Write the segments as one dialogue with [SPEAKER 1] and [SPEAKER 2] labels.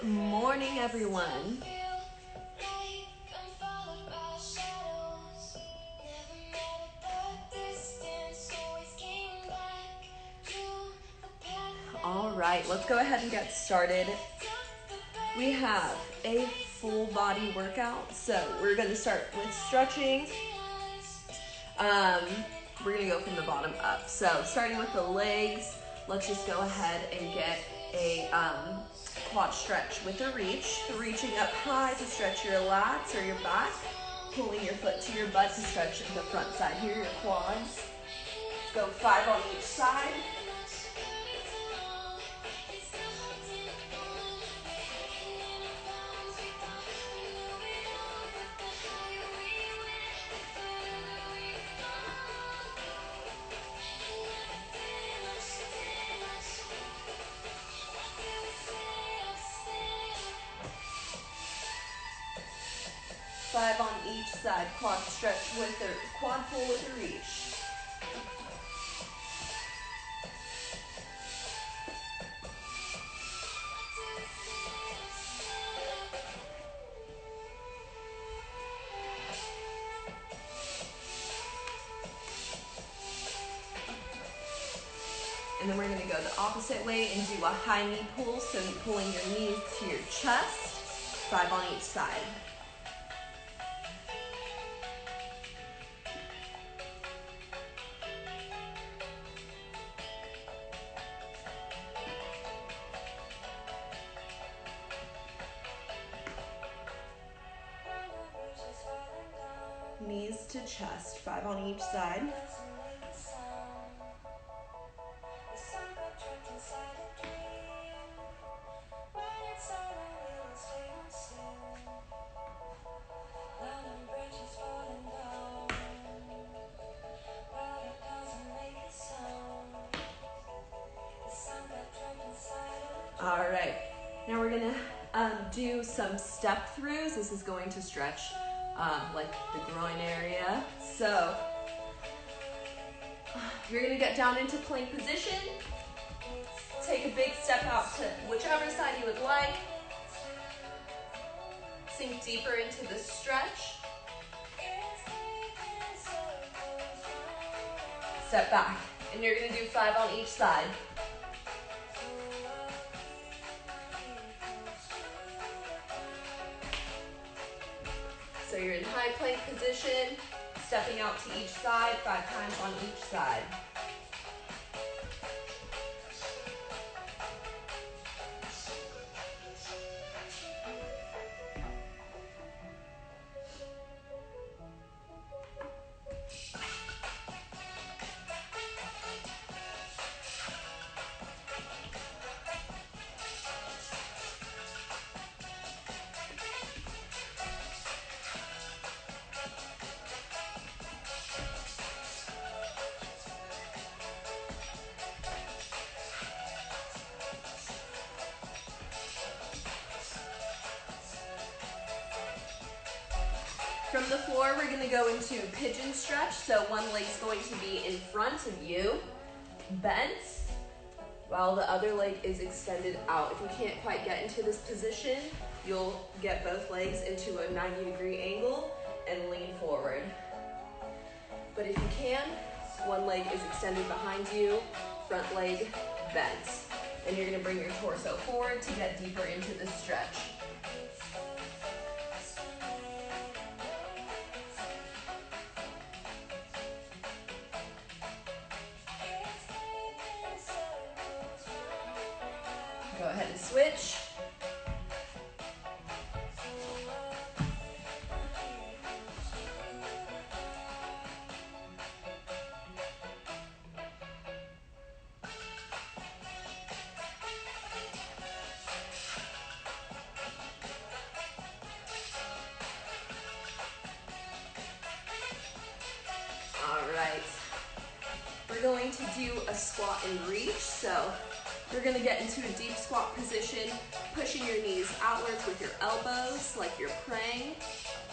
[SPEAKER 1] morning, everyone. All right, let's go ahead and get started. We have a full body workout, so we're going to start with stretching. We're going to go from the bottom up. So starting with the legs, let's just go ahead and get a quad stretch with a reach. Reaching up high to stretch your lats or your back. Pulling your foot to your butt to stretch the front side here, your quads. Let's go 5 on each side. Five on each side, quad stretch with a quad pull with a reach. And then we're going to go the opposite way and do a high knee pull, so pulling your knees to your chest, 5 on each side. Knees to chest, 5 on each side. All right, now we're gonna do some step throughs. This is going to stretch like the groin area. So you're gonna get down into plank position. Take a big step out to whichever side you would like. Sink deeper into the stretch. Step back, and you're gonna do 5 on each side. So you're in high plank position, stepping out to each side, 5 times on each side. From the floor, we're gonna go into pigeon stretch. So one leg's going to be in front of you, bent, while the other leg is extended out. If you can't quite get into this position, you'll get both legs into a 90-degree angle and lean forward. But if you can, one leg is extended behind you, front leg bent. And you're gonna bring your torso forward to get deeper into this stretch. Go ahead and switch. All right. We're going to do a squat and reach. So you're going to get into a deep squat position, pushing your knees outwards with your elbows like you're praying.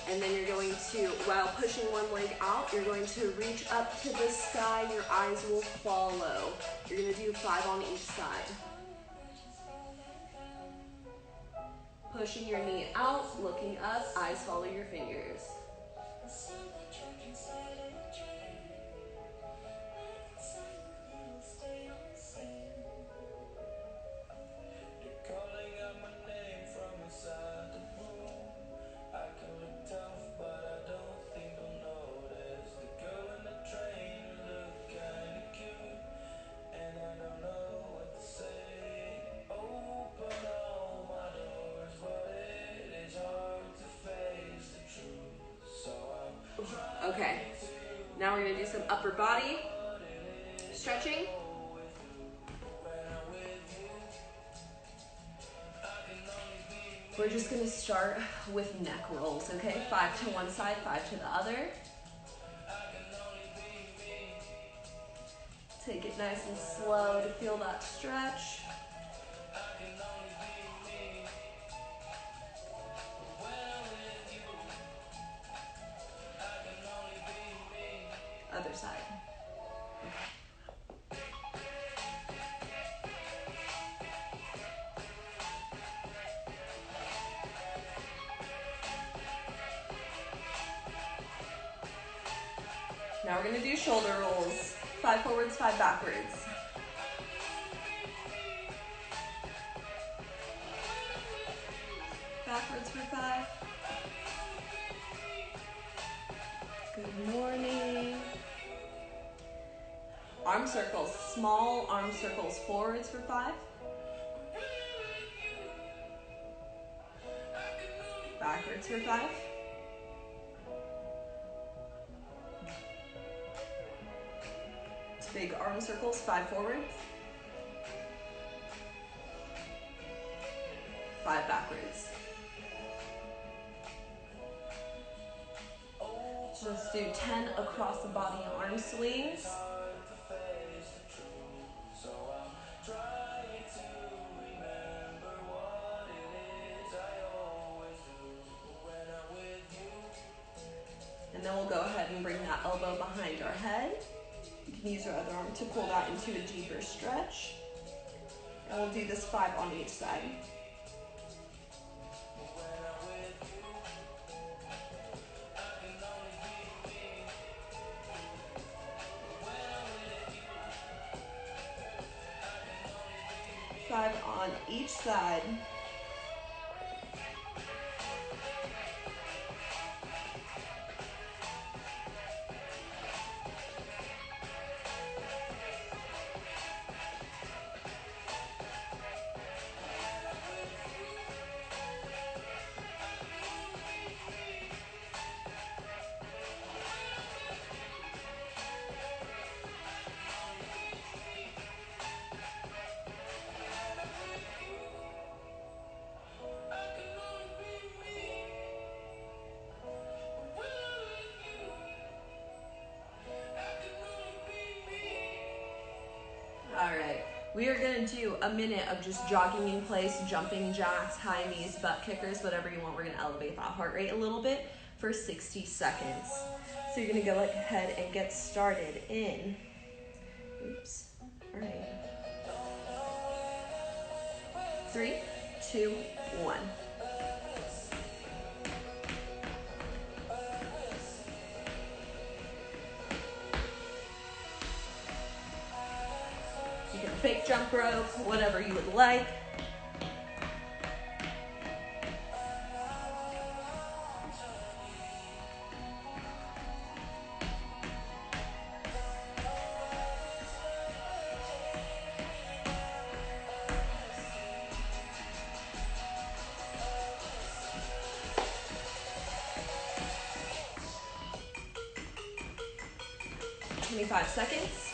[SPEAKER 1] And then you're going to, while pushing one leg out, you're going to reach up to the sky. Your eyes will follow. You're going to do 5 on each side. Pushing your knee out, looking up, eyes follow your fingers. Okay, now we're gonna do some upper body stretching. We're just gonna start with neck rolls, okay? 5 to one side, 5 to the other. Take it nice and slow to feel that stretch. Other side. Now we're gonna do shoulder rolls. 5 forwards, 5 backwards. Backwards for 5. Good morning. Arm circles, small arm circles forwards for 5. Backwards for 5. Big arm circles, 5 forwards. 5 backwards. Let's do 10 across the body arm swings. And then we'll go ahead and bring that elbow behind our head. You can use your other arm to pull that into a deeper stretch. And we'll do this 5 on each side. Five on each side. Alright, we are going to do a minute of just jogging in place, jumping jacks, high knees, butt kickers, whatever you want. We're going to elevate that heart rate a little bit for 60 seconds. So you're going to go ahead and get started in, alright, 3, 2, 1. Fake jump rope, whatever you would like. Five seconds.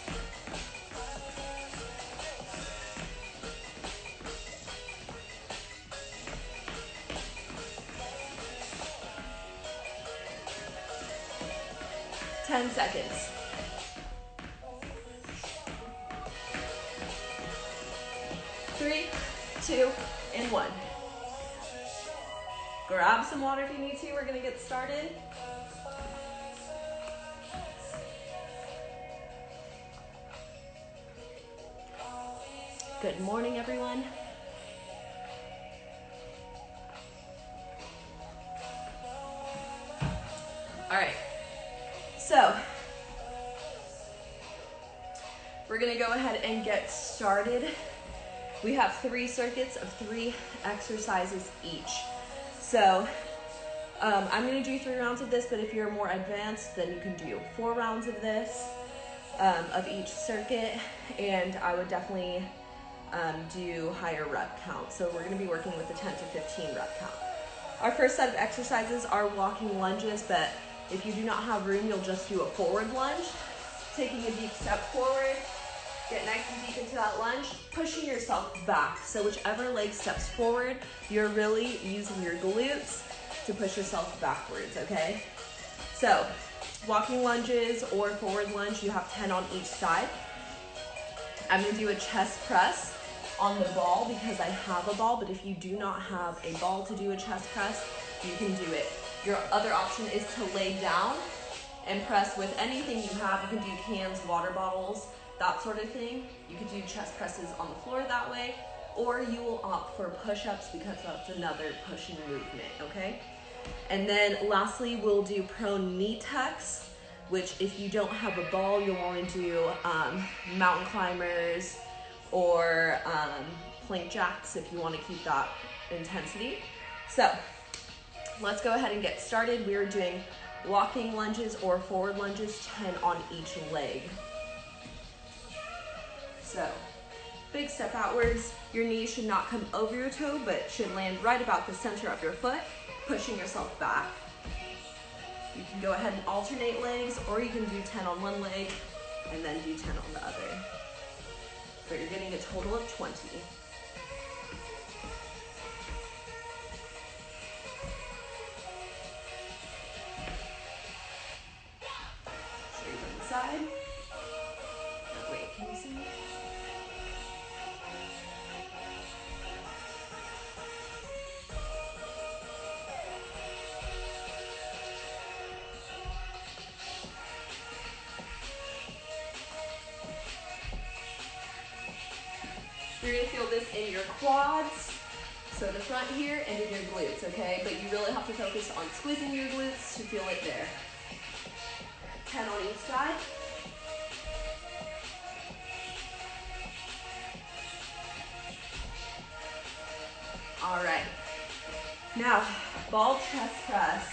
[SPEAKER 1] Seconds. 3, 2, and 1. Grab some water if you need to. We're going to get started. Good morning, everyone. All right, so we're gonna go ahead and get started. We have 3 circuits of 3 exercises each. So I'm gonna do 3 rounds of this, but if you're more advanced, then you can do 4 rounds of this, of each circuit, and I would definitely do higher rep count. So we're gonna be working with the 10 to 15 rep count. Our first set of exercises are walking lunges, but if you do not have room, you'll just do a forward lunge, taking a deep step forward, get nice and deep into that lunge, pushing yourself back. So whichever leg steps forward, you're really using your glutes to push yourself backwards, okay? So walking lunges or forward lunge, you have 10 on each side. I'm gonna do a chest press on the ball because I have a ball, but if you do not have a ball to do a chest press, you can do it. Your other option is to lay down and press with anything you have. You can do cans, water bottles, that sort of thing. You could do chest presses on the floor that way, or you will opt for push-ups because that's another pushing movement, okay? And then lastly, we'll do prone knee tucks, which if you don't have a ball, you'll want to do mountain climbers or plank jacks if you want to keep that intensity. So let's go ahead and get started. We're doing walking lunges or forward lunges, 10 on each leg. So, big step outwards. Your knee should not come over your toe, but should land right about the center of your foot, pushing yourself back. You can go ahead and alternate legs, or you can do 10 on one leg and then do 10 on the other. But you're getting a total of 20. Straight from the side. Oh, wait, can you see me? You're gonna feel this in your quads, so the front here, and in your glutes, okay? But you really have to focus on squeezing your glutes to feel it there. 10 on each side. All right. Now, ball chest press.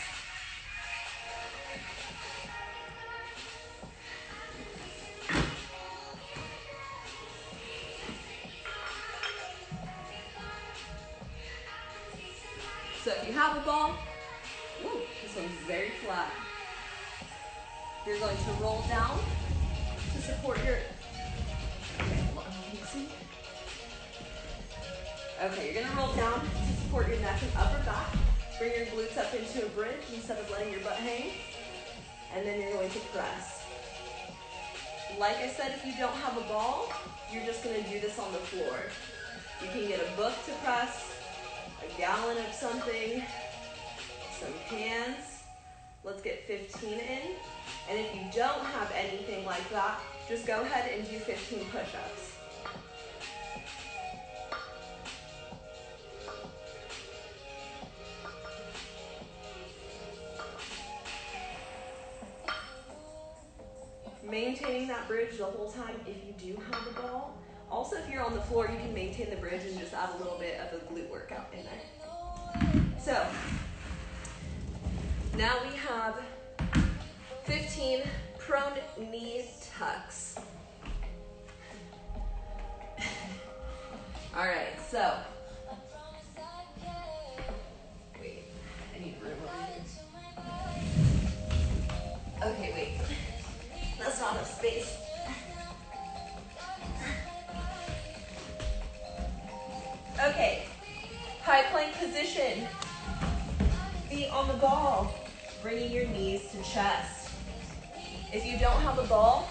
[SPEAKER 1] So if you have a ball, ooh, this one's very flat. You're going to roll down to support your, okay, hold on, let me see. Okay, you're gonna roll down to support your neck and upper back. Bring your glutes up into a bridge instead of letting your butt hang. And then you're going to press. Like I said, if you don't have a ball, you're just gonna do this on the floor. You can get a book to press, a gallon of something, some cans. Let's get 15 in. And if you don't have anything like that, just go ahead and do 15 push-ups. Maintaining that bridge the whole time if you do have a ball. Also, if you're on the floor, you can maintain the bridge and just add a little bit of a glute workout in there. So, now we have 15 prone knee tucks. All right, so, wait, I need room over here. Okay, wait, that's not enough space. Okay, high plank position. Feet on the ball, bringing your knees to chest. If you don't have a ball,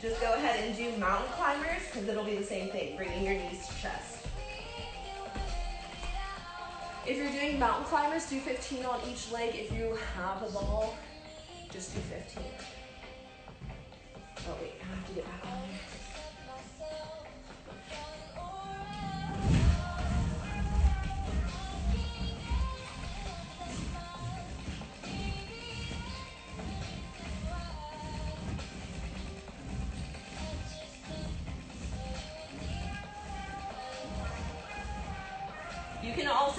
[SPEAKER 1] just go ahead and do mountain climbers because it'll be the same thing, bringing your knees to chest. If you're doing mountain climbers, do 15 on each leg. If you have a ball, just do 15. Oh wait, I have to get back on here.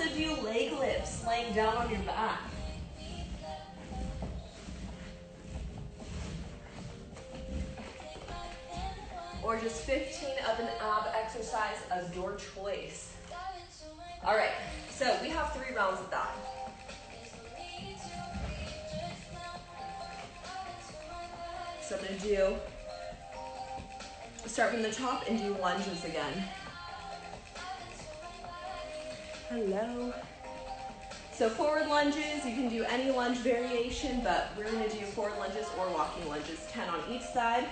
[SPEAKER 1] also do leg lifts, laying down on your back. Or just 15 of an ab exercise of your choice. All right, so we have 3 rounds of that. So I'm gonna start from the top and do lunges again. Hello. So forward lunges, you can do any lunge variation, but we're gonna do forward lunges or walking lunges, 10 on each side.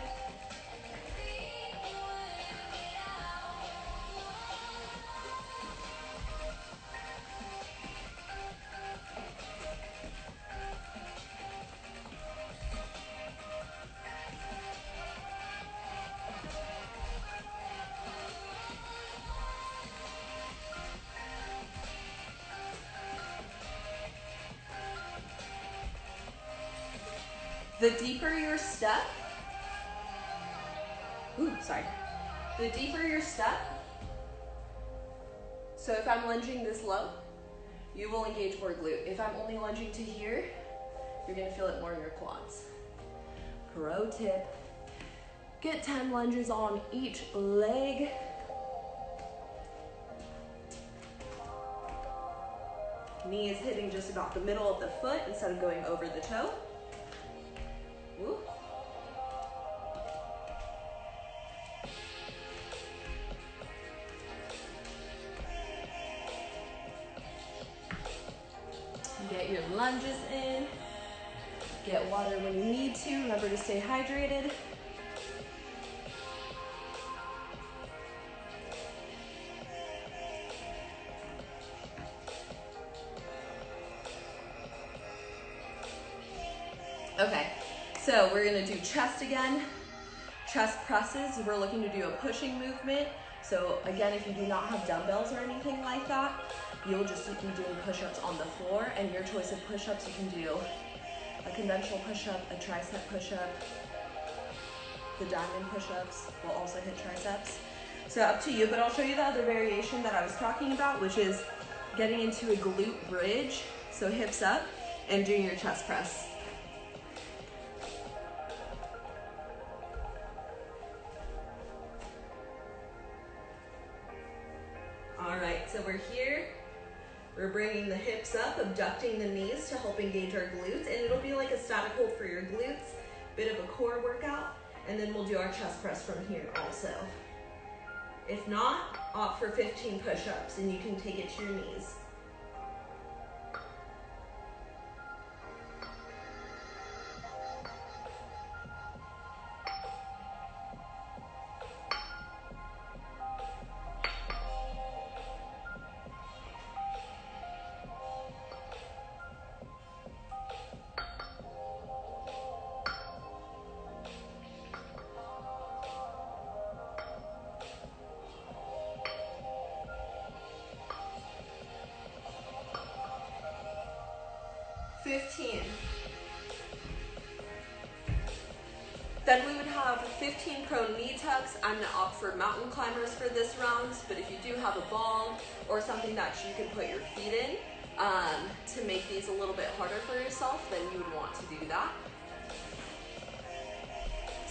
[SPEAKER 1] The deeper your step, the deeper your step, so if I'm lunging this low, you will engage more glute. If I'm only lunging to here, you're gonna feel it more in your quads. Pro tip, get 10 lunges on each leg. Knee is hitting just about the middle of the foot instead of going over the toe. Woo. Get your lunges in. Get water when you need to. Remember to stay hydrated. Okay, so we're gonna do chest again. Chest presses, we're looking to do a pushing movement. So again, if you do not have dumbbells or anything like that, you'll just be doing push-ups on the floor, and your choice of push-ups, you can do a conventional push-up, a tricep push-up. The diamond push-ups will also hit triceps. So up to you, but I'll show you the other variation that I was talking about, which is getting into a glute bridge, so hips up, and doing your chest press. All right, so we're here. We're bringing the hips up, abducting the knees to help engage our glutes, and it'll be like a static hold for your glutes, bit of a core workout, and then we'll do our chest press from here also. If not, opt for 15 push-ups, and you can take it to your knees. Then we would have 15 prone knee tucks. I'm gonna opt for mountain climbers for this round, but if you do have a ball or something that you can put your feet in to make these a little bit harder for yourself, then you would want to do that.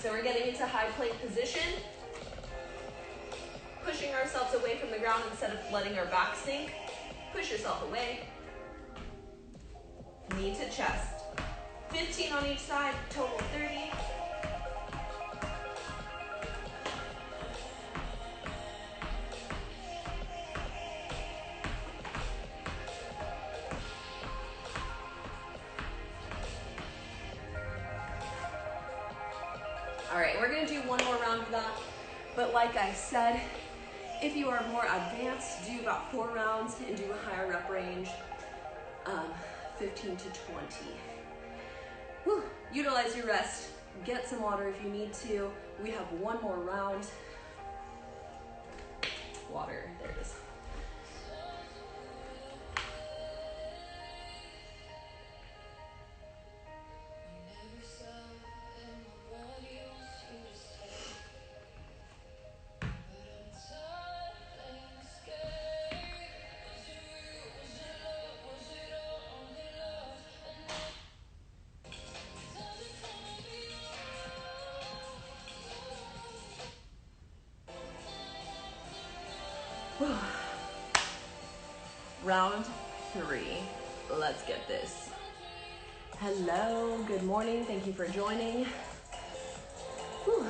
[SPEAKER 1] So we're getting into high plank position, pushing ourselves away from the ground instead of letting our back sink. Push yourself away. Knee to chest. 15 on each side, total 30. All right, we're gonna do one more round of that, but like I said, if you are more advanced, do about 4 rounds and do a higher rep range, 15 to 20. Whew. Utilize your rest, get some water if you need to. We have one more round. Water, there it is. 3. Let's get this. Hello, good morning. Thank you for joining. Whew.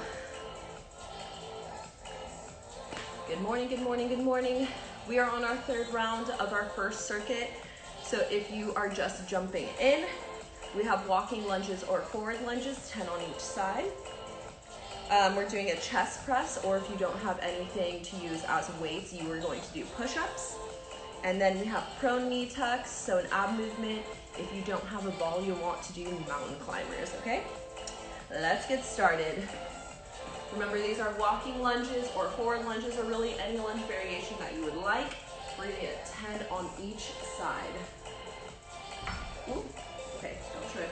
[SPEAKER 1] Good morning, good morning, good morning. We are on our 3rd round of our first circuit. So if you are just jumping in, we have walking lunges or forward lunges, 10 on each side. We're doing a chest press, or if you don't have anything to use as weights, you are going to do push-ups. And then we have prone knee tucks, so an ab movement. If you don't have a ball, you'll want to do mountain climbers, okay? Let's get started. Remember, these are walking lunges or forward lunges, or really any lunge variation that you would like. We're gonna get 10 on each side. Ooh, okay, don't trip.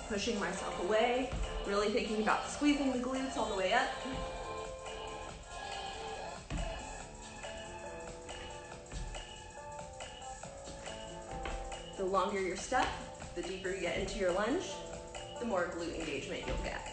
[SPEAKER 1] Pushing myself away, really thinking about squeezing the glutes all the way up. The longer your step, the deeper you get into your lunge, the more glute engagement you'll get.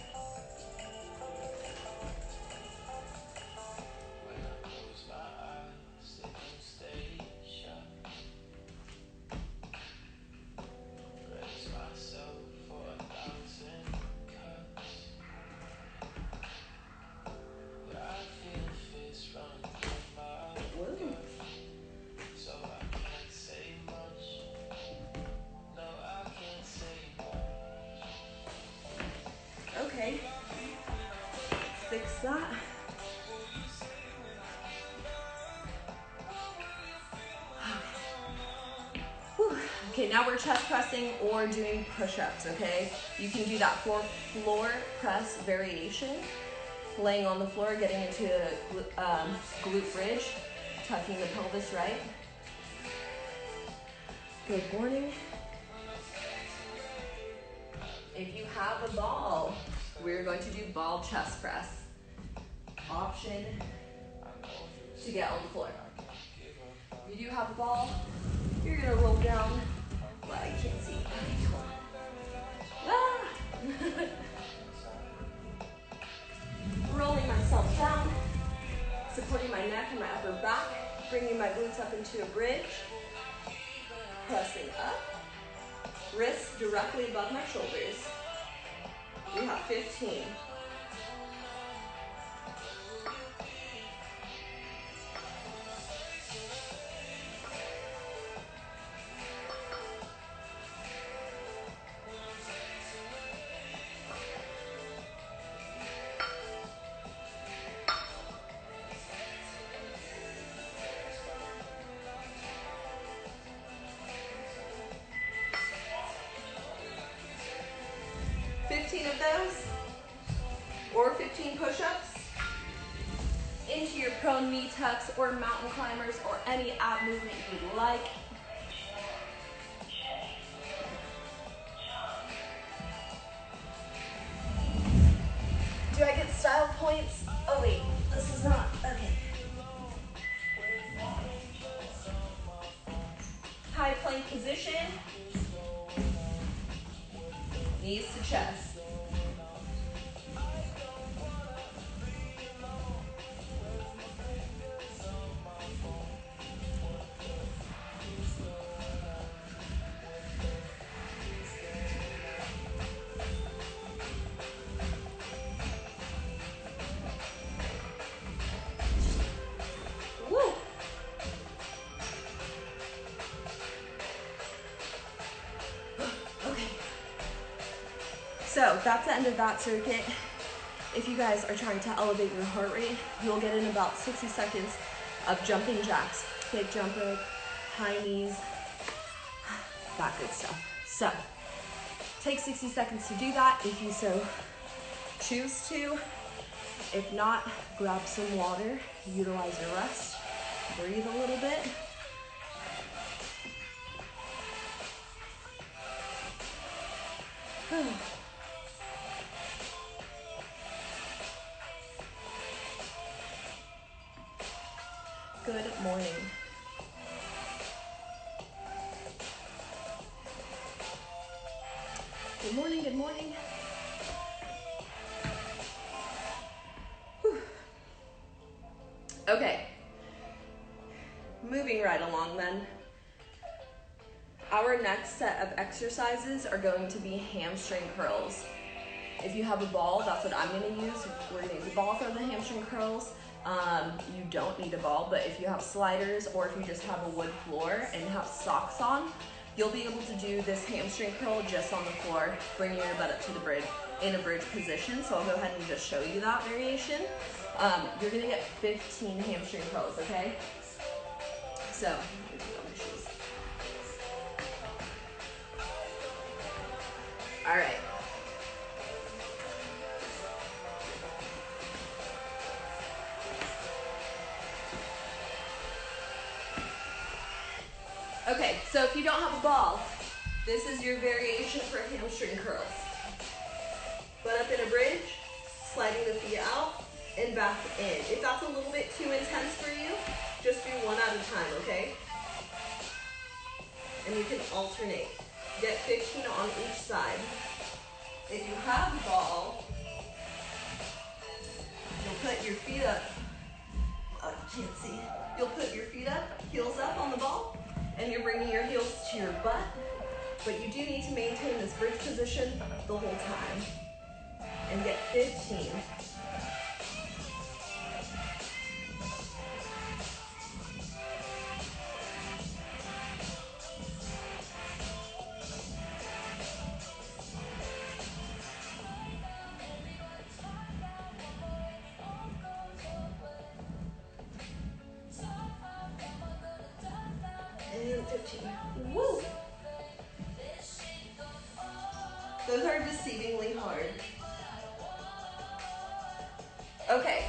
[SPEAKER 1] Okay, fix that. Whew. Okay, now we're chest pressing or doing push-ups, okay? You can do that for floor press variation, laying on the floor, getting into a glute bridge, tucking the pelvis right. Good morning. If you have a ball, we're going to do ball chest press. Option to get on the floor. If you do have a ball, you're gonna roll down. Well, I can't see. Okay, cool. Ah! Rolling myself down, supporting my neck and my upper back, bringing my glutes up into a bridge, pressing up. Wrists directly above my shoulders. We have 15. Of those, or 15 push-ups into your prone knee tucks or mountain climbers or any ab movement you would like. Do I get style points? Oh wait, this is not, okay. High plank position, knees to chest. So that's the end of that circuit. If you guys are trying to elevate your heart rate, you'll get in about 60 seconds of jumping jacks, big jump rope, high knees, that good stuff. So take 60 seconds to do that if you so choose to. If not, grab some water, utilize your rest, breathe a little bit. Good morning. Good morning, good morning. Whew. Okay. Moving right along. Our next set of exercises are going to be hamstring curls. If you have a ball, that's what I'm going to use. We're going to use a ball for the hamstring curls. You don't need a ball, but if you have sliders or if you just have a wood floor and have socks on, you'll be able to do this hamstring curl just on the floor, bringing your butt up to the bridge in a bridge position. So I'll go ahead and just show you that variation. You're going to get 15 hamstring curls, okay? So, let me put on my shoes. All right. Okay, so if you don't have a ball, this is your variation for hamstring curls. Butt up in a bridge, sliding the feet out, and back in. If that's a little bit too intense for you, just do one at a time, okay? And you can alternate. Get 15 on each side. If you have a ball, you'll put your feet up. Oh, you can't see. You'll put your feet up, heels up on the ball, and you're bringing your heels to your butt. But you do need to maintain this bridge position the whole time. And get 15. And 15. Woo! Those are deceivingly hard. Okay.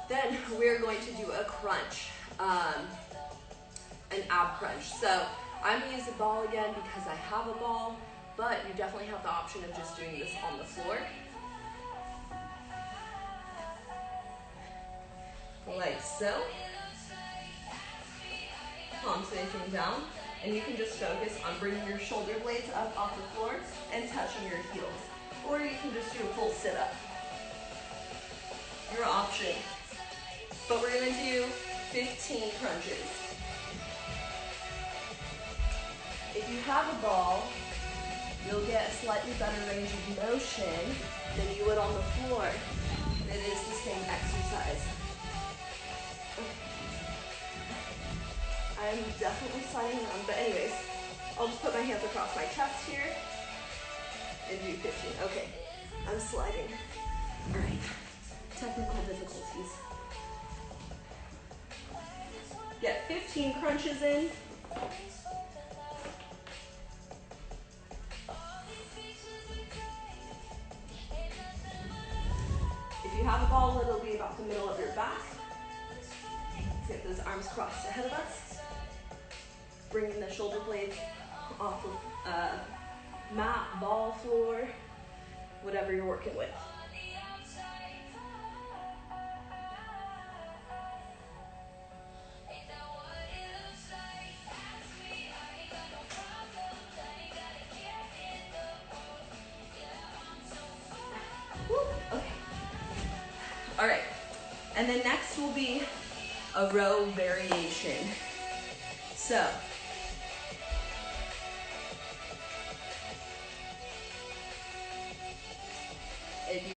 [SPEAKER 1] Then we're going to do a crunch, an ab crunch. So I'm gonna use a ball again because I have a ball, but you definitely have the option of just doing this on the floor. Like so. Palms facing down. And you can just focus on bringing your shoulder blades up off the floor and touching your heels. Or you can just do a full sit-up. Your option. But we're gonna do 15 crunches. If you have a ball, you'll get a slightly better range of motion than you would on the floor. It is the same exercise. I'm definitely sliding around, but anyways, I'll just put my hands across my chest here and do 15. Okay, I'm sliding. All right, technical difficulties. Get 15 crunches in. If you have a ball, it'll be about the middle of your back. Let's get those arms crossed ahead of us. Bringing the shoulder blades off of mat, ball, floor, whatever you're working with. Woo, okay. All right, and then next will be a row variation. So, if you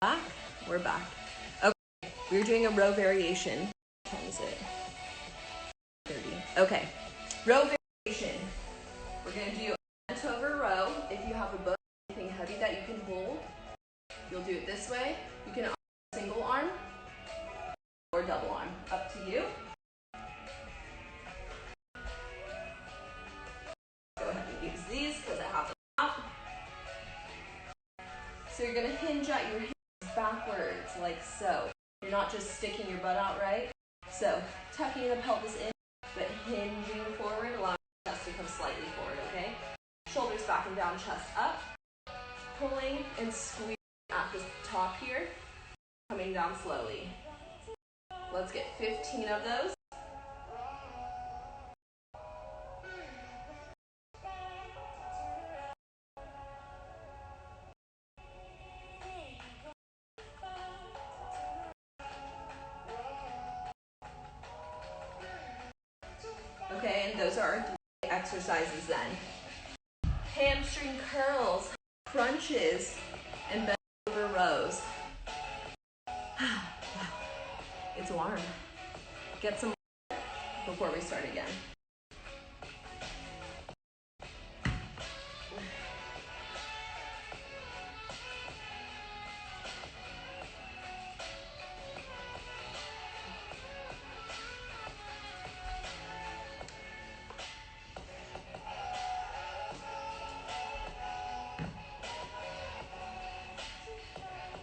[SPEAKER 1] back, we're back. Okay, we're doing a row variation. What time is it? 30. Okay, row variation. We're gonna do a bent over row. If you have a book, anything heavy that you can hold, you'll do it this way. You can single arm or double arm, up to you. Go ahead and use these because I have them out. So you're gonna hinge at your hands backwards, like so. You're not just sticking your butt out, right? So tucking the pelvis in, but hinging forward, allowing the chest to come slightly forward, okay? Shoulders back and down, chest up. Pulling and squeezing at the top here, coming down slowly. Let's get 15 of those. Okay, and those are our 3 exercises then. Hamstring curls, crunches, and bent over rows. It's warm. Get some before we start again.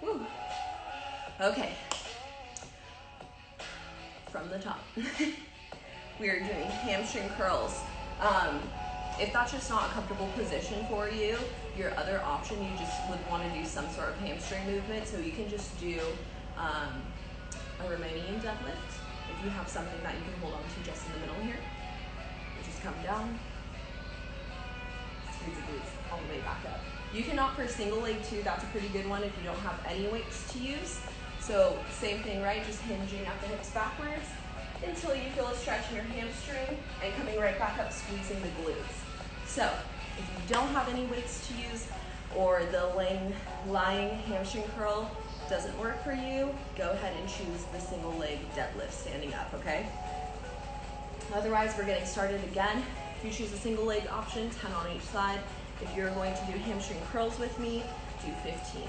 [SPEAKER 1] Woo. Okay. From the top. We are doing hamstring curls. If that's just not a comfortable position for you, your other option, you just would want to do some sort of hamstring movement. So you can just do a Romanian deadlift. If you have something that you can hold on to just in the middle here, you just come down, squeeze the glutes all the way back up. You can opt for single leg too. That's a pretty good one if you don't have any weights to use. So same thing, right? Just hinging at the hips backwards until you feel a stretch in your hamstring and coming right back up, squeezing the glutes. So if you don't have any weights to use or the lying hamstring curl doesn't work for you, go ahead and choose the single leg deadlift standing up, okay? Otherwise, we're getting started again. If you choose a single leg option, 10 on each side. If you're going to do hamstring curls with me, do 15.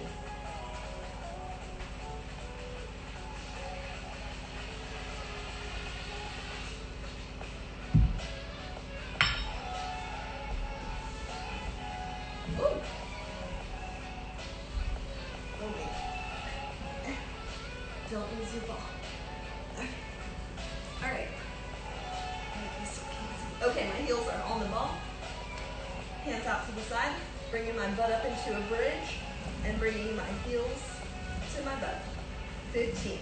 [SPEAKER 1] Don't lose your ball. All right. Okay, my heels are on the ball. Hands out to the side. Bringing my butt up into a bridge and bringing my heels to my butt. 15.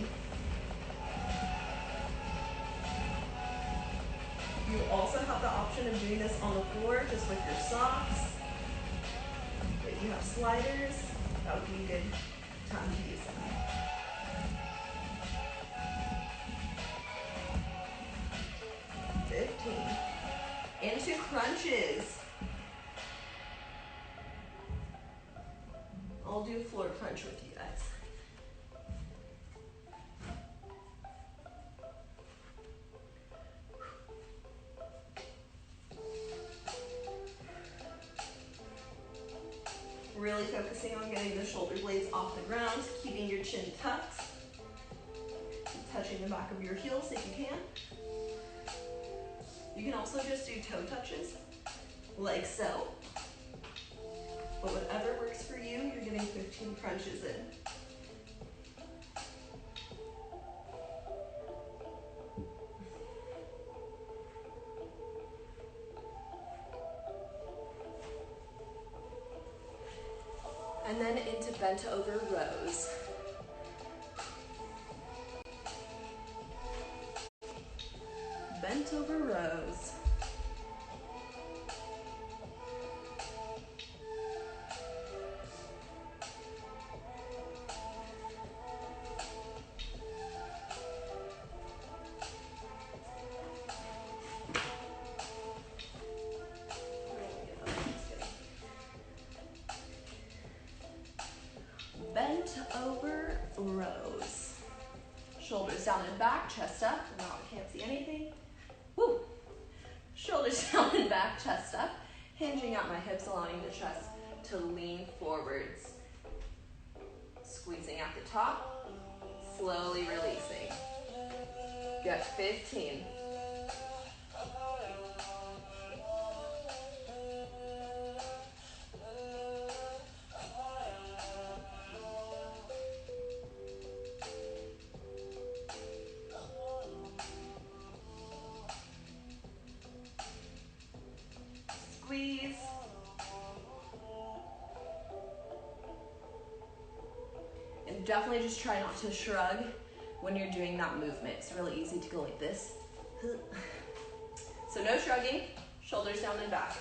[SPEAKER 1] You also have the option of doing this on the floor just with your socks. If you have sliders, that would be a good time to use them. Into crunches. I'll do a floor crunch with you guys. Really focusing on getting the shoulder blades off the ground, keeping your chin tucked, touching the back of your heels if you can. You can also just do toe touches, like so. But whatever works for you, you're getting 15 crunches in. And then into bent over rows. Bent over rows. Bent over rows. Shoulders down and back, chest up. Now I can't see anything. Woo. Shoulders down and back, chest up. Hinging out my hips, allowing the chest to lean forwards. Squeezing at the top, slowly releasing. Good, 15. Squeeze. And definitely just try not to shrug when you're doing that movement. It's really easy to go like this. So no shrugging, shoulders down and back.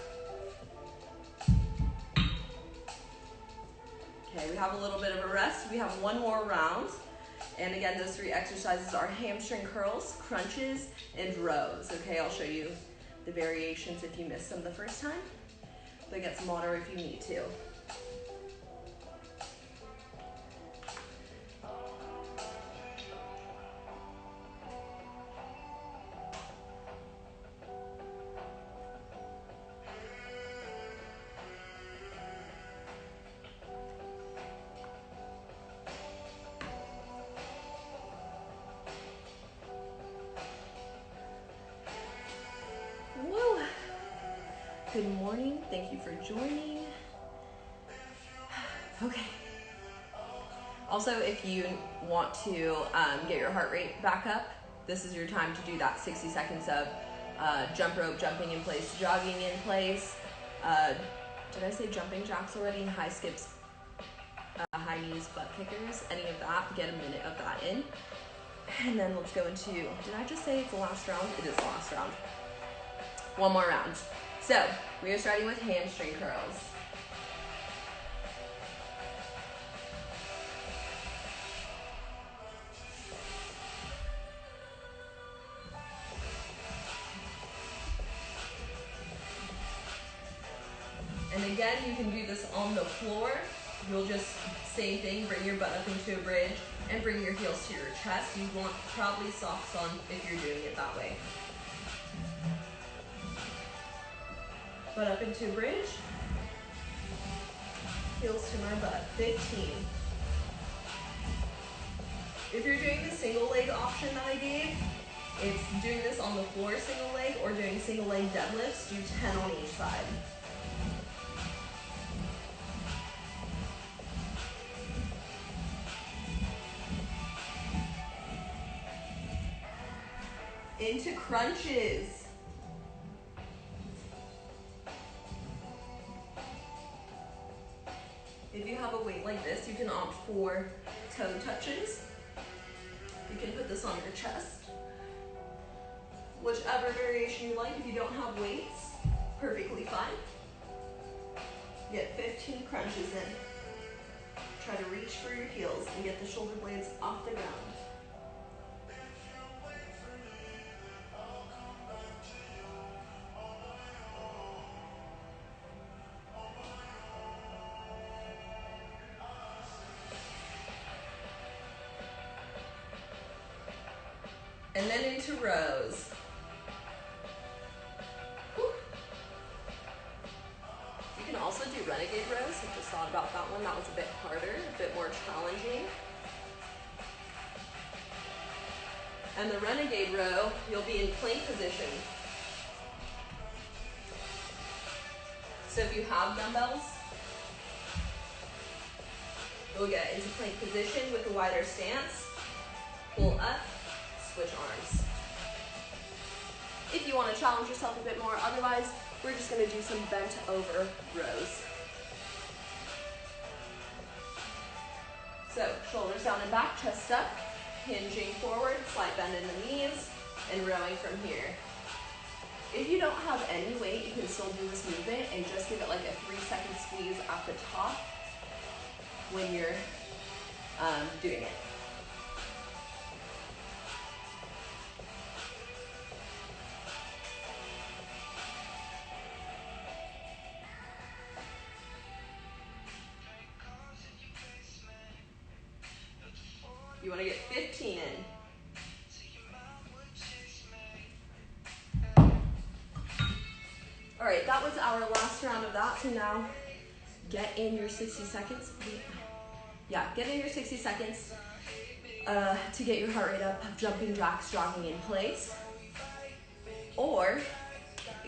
[SPEAKER 1] Okay, we have a little bit of a rest. We have one more round. And again, those 3 exercises are hamstring curls, crunches, and rows. Okay, I'll show you the variations if you missed them the first time, but get some water if you need to. Good morning, thank you for joining. Okay. Also, if you want to get your heart rate back up, this is your time to do that 60 seconds of jump rope, jumping in place, jogging in place. Did I say jumping jacks already? High skips, high knees, butt kickers, any of that. Get a minute of that in. And then let's go into, did I just say it's the last round? It is the last round. One more round. So, we are starting with hamstring curls. And again, you can do this on the floor. You'll just, same thing, bring your butt up into a bridge and bring your heels to your chest. You want probably socks on if you're doing it that way. Butt up into a bridge, heels to my butt, 15. If you're doing the single leg option that I gave, it's doing this on the floor single leg or doing single leg deadlifts, do 10 on each side. Into crunches. If you have a weight like this, you can opt for toe touches. You can put this on your chest. Whichever variation you like. If you don't have weights, perfectly fine. Get 15 crunches in. Try to reach for your heels and get the shoulder blades off the ground. And then into rows. Whew. You can also do renegade rows. I just thought about that one. That was a bit harder, a bit more challenging. And the renegade row, you'll be in plank position. So if you have dumbbells, you'll get into plank position with a wider stance. Pull up. Switch arms. If you want to challenge yourself a bit more, otherwise, we're just going to do some bent over rows. So, shoulders down and back, chest up, hinging forward, slight bend in the knees, and rowing from here. If you don't have any weight, you can still do this movement and just give it like a 3-second squeeze at the top when you're doing it. You want to get 15 in. All right, that was our last round of that. So now get in your 60 seconds. Yeah, get in your 60 seconds to get your heart rate up, jumping jacks, jogging in place. Or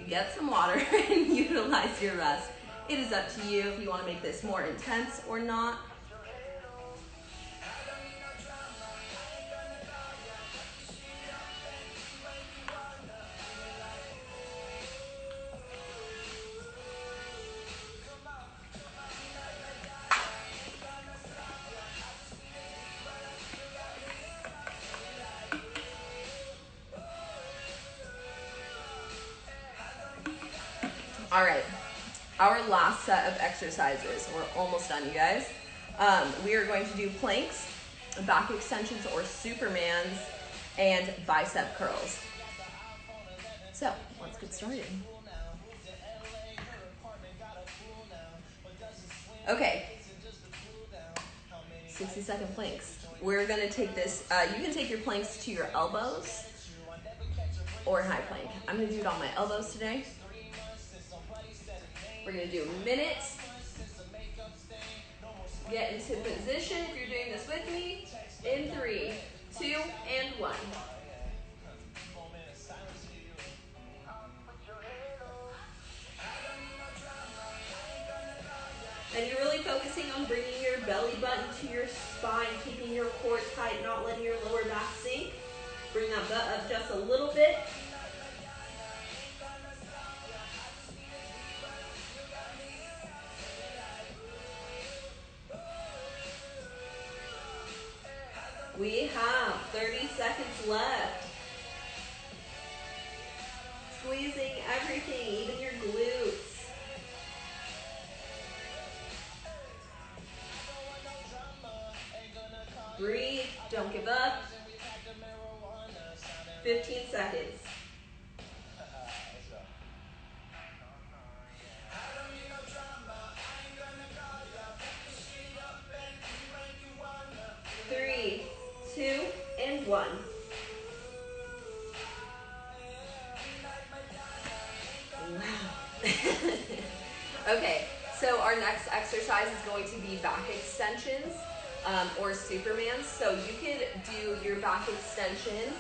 [SPEAKER 1] get some water and utilize your rest. It is up to you if you want to make this more intense or not. All right, our last set of exercises. We're almost done, you guys. We are going to do planks, back extensions or Supermans, and bicep curls. So let's get started. Okay, 60-second planks. We're gonna take this, you can take your planks to your elbows or high plank. I'm gonna do it on my elbows today. We're gonna do a minute. Get into position if you're doing this with me. In 3, 2, and 1. And you're really focusing on bringing your belly button to your spine, keeping your core tight, not letting your lower back sink. Bring that butt up just a little bit. We have 30 seconds left. Squeezing everything, even your glutes. Breathe, don't give up. 15 seconds. Three, 2, and 1. Wow. Okay, so our next exercise is going to be back extensions or Supermans. So you could do your back extension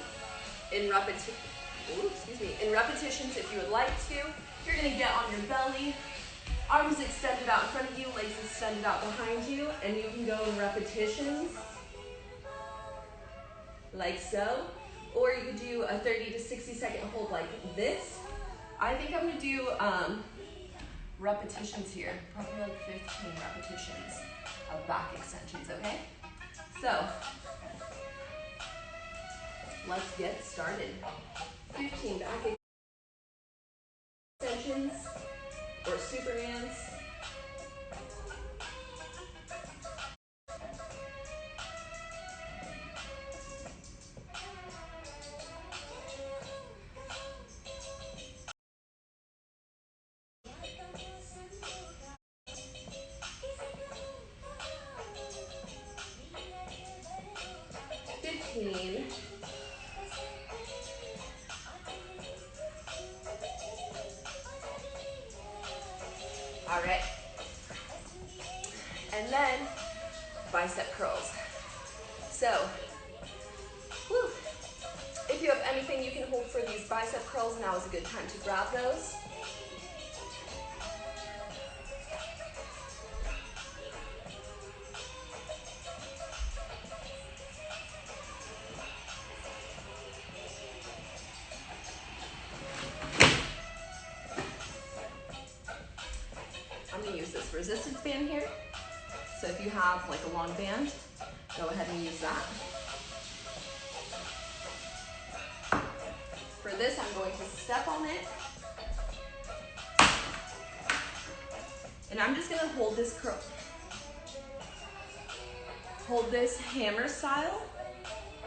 [SPEAKER 1] in repetitions if you would like to. You're gonna get on your belly, arms extended out in front of you, legs extended out behind you, and you can go in repetitions like so. Or you could do a 30 to 60 second hold like this. I think I'm gonna do repetitions here, probably like 15 repetitions of back extensions, okay? So, let's get started. 15 back extensions or Supermans. All right. And then bicep curls. So, if you have anything you can hold for these bicep curls, now is a good time to grab those. I'm gonna use this resistance band here. So if you have like a long band, go ahead and use that. For this, I'm going to step on it. And I'm just gonna hold this curl. Hold this hammer style.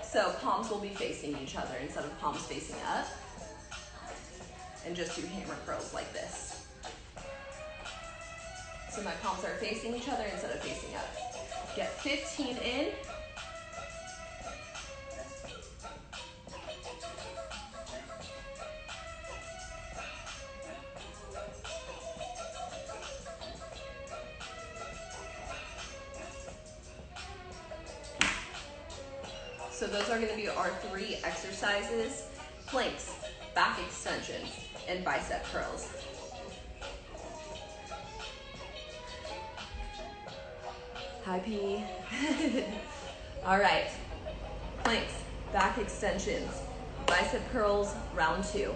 [SPEAKER 1] So palms will be facing each other instead of palms facing up. And just do hammer curls like this. So my palms are facing each other instead of facing up. Get 15 in. So those are going to be our 3 exercises: planks, back extensions, and bicep curls. Hi, P. All right, planks, back extensions, bicep curls, round 2.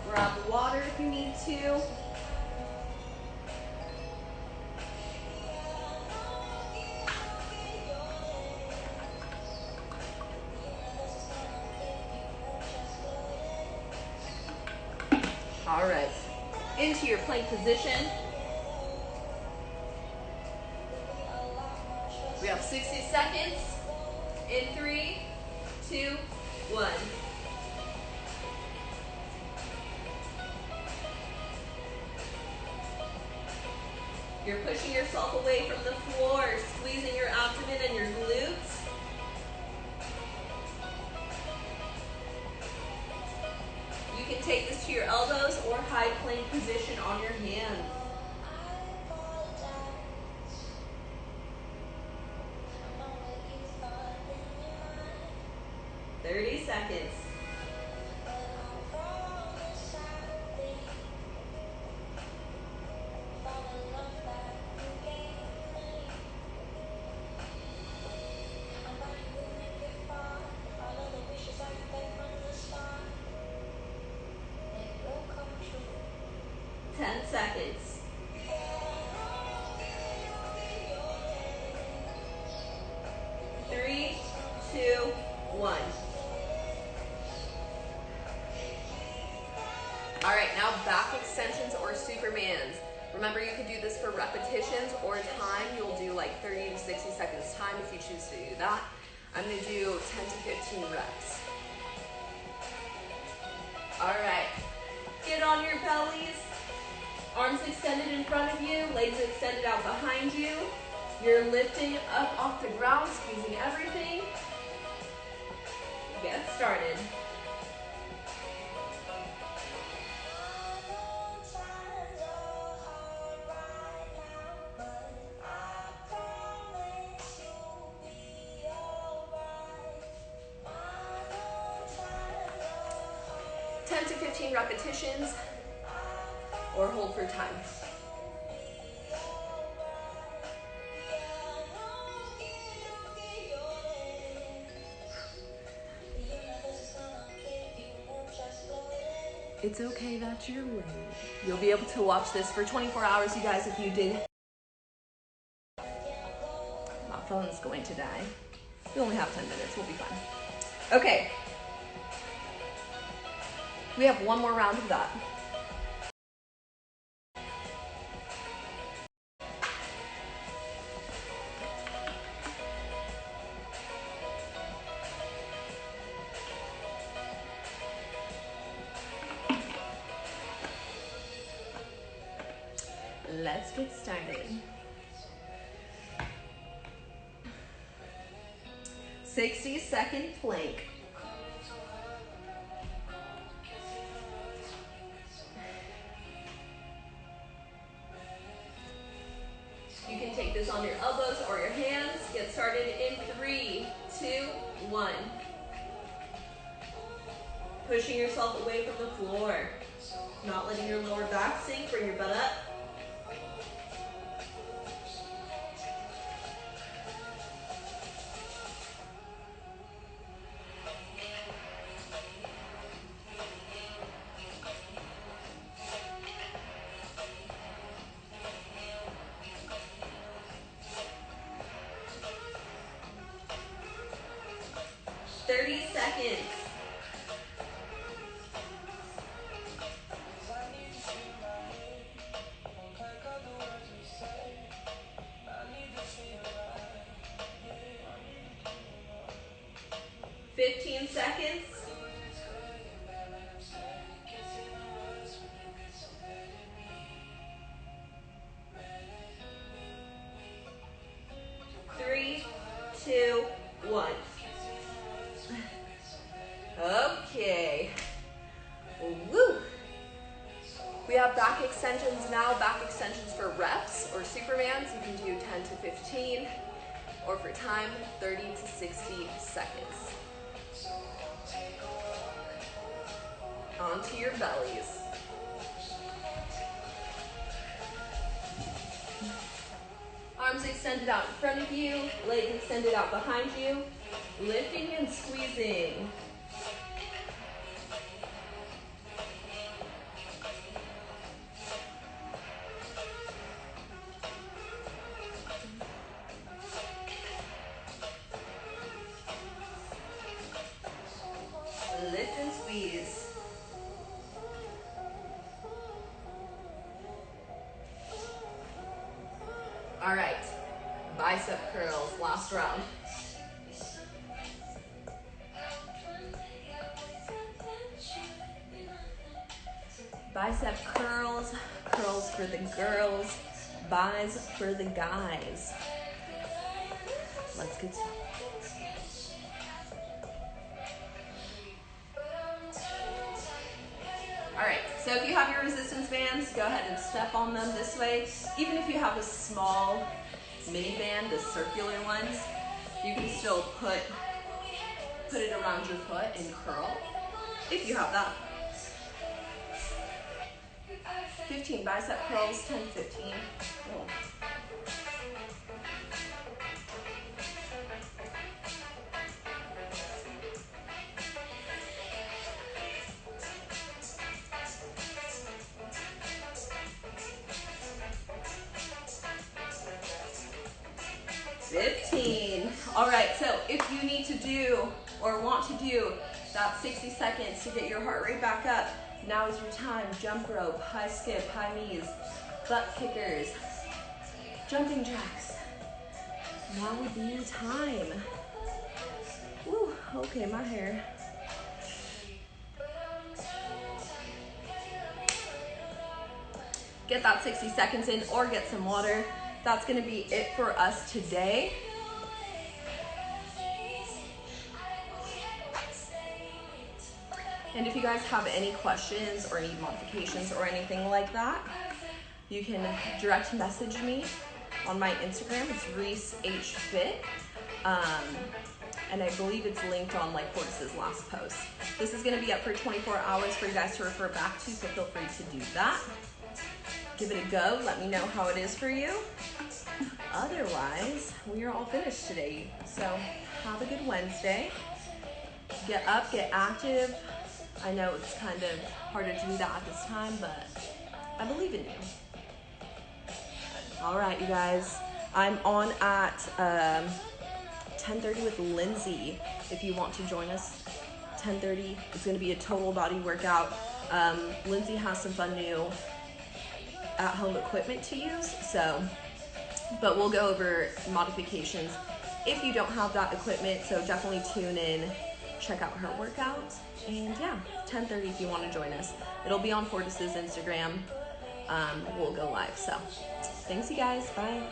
[SPEAKER 1] Grab water if you need to. All right, into your plank position. We have 60 seconds. In 3, 2, 1. You're pushing yourself away from the floor, squeezing your abdomen and your glutes. You can take this to your elbows or high plank position on your hands. 30 seconds. Seconds. 3, 2, 1. All right, now back extensions or Supermans. Remember, you could do this for repetitions or time. You'll do like 30 to 60 seconds time if you choose to do that. I'm gonna do 10 to 15 reps. All right, get on your bellies. Arms extended in front of you, legs extended out behind you. You're lifting up off the ground, squeezing everything. Get started. To 15 repetitions or hold for time. It's okay that you're late. You'll be able to watch this for 24 hours, you guys, if you did. My phone's going to die. We only have 10 minutes, we'll be fine. Okay. We have one more round of that. Let's get started. 60-second plank. You can take this on your elbows or your hands. Get started in 3, 2, 1. Pushing yourself away from the floor. Not letting your lower back sink. Bring your butt up. Okay. Woo! We have back extensions now, back extensions for reps or Supermans. You can do 10 to 15, or for time, 30 to 60 seconds. Onto your bellies. Arms extended out in front of you, legs extended out behind you, lifting and squeezing. Lift and squeeze. All right, bicep curls, last round. Bicep curls, curls for the girls, bis for the guys. Let's get started. All right, so if you have your resistance bands, go ahead and step on them this way. Even if you have a small mini band, the circular ones, you can still put it around your foot and curl, if you have that. 15 bicep curls, 10, 15. Oh. All right, so if you need to do or want to do that 60 seconds to get your heart rate back up, now is your time. Jump rope, high skip, high knees, butt kickers, jumping jacks. Now would be your time. Woo, okay, my hair. Get that 60 seconds in or get some water. That's gonna be it for us today. And if you guys have any questions or any modifications or anything like that, you can direct message me on my Instagram. It's ReeseHFit. And I believe it's linked on like Fortis' last post. This is gonna be up for 24 hours for you guys to refer back to, so feel free to do that. Give it a go, let me know how it is for you. Otherwise, we are all finished today. So have a good Wednesday. Get up, get active. I know it's kind of harder to do that at this time, but I believe in you. All right, you guys. I'm on at 10:30 with Lindsay. If you want to join us, 10:30. It's going to be a total body workout. Lindsay has some fun new at-home equipment to use, but we'll go over modifications if you don't have that equipment. So definitely tune in, check out her workout. And yeah, 10:30 if you want to join us. It'll be on Fortis' Instagram. We'll go live. So thanks, you guys. Bye.